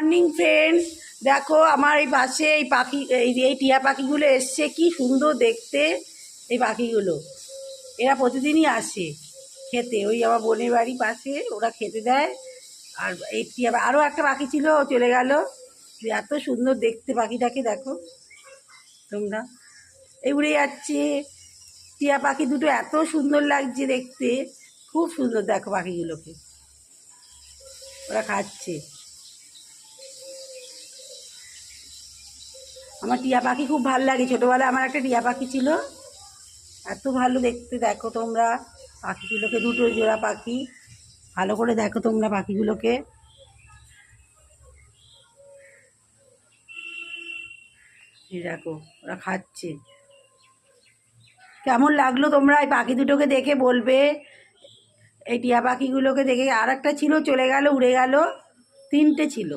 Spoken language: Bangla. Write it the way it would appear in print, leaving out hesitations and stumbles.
মর্নিং ফ্রেন্ডস, দেখো আমার এই পাশে এই পাখি এই টিয়া পাখিগুলো এসছে, কি সুন্দর দেখতে এই পাখিগুলো। এরা প্রতিদিনই আসে খেতে, ওই আমার বোনের বাড়ি পাশে ওরা খেতে দেয়। আর এই টিয়া আরও একটা পাখি ছিল, চলে গেল। এত সুন্দর দেখতে পাখিটাকে দেখো তোমরা, এই উড়ে যাচ্ছে। টিয়া পাখি দুটো এত সুন্দর লাগছে দেখতে, খুব সুন্দর। দেখো পাখিগুলোকে, ওরা খাচ্ছে। আমার টিয়া পাখি খুব ভালো লাগে, ছোটোবেলায় আমার একটা টিয়া পাখি ছিল, এত ভালো দেখতে। দেখো তোমরা পাখিগুলোকে, দুটো জোড়া পাখি, ভালো করে দেখো তোমরা পাখিগুলোকে। এই দেখো ওরা খাচ্ছে। কেমন লাগলো তোমরা এই পাখি দুটোকে দেখে বলবে। এই টিয়া পাখিগুলোকে দেখে, আর একটা ছিল চলে গেল, উড়ে গেল, তিনটে ছিল।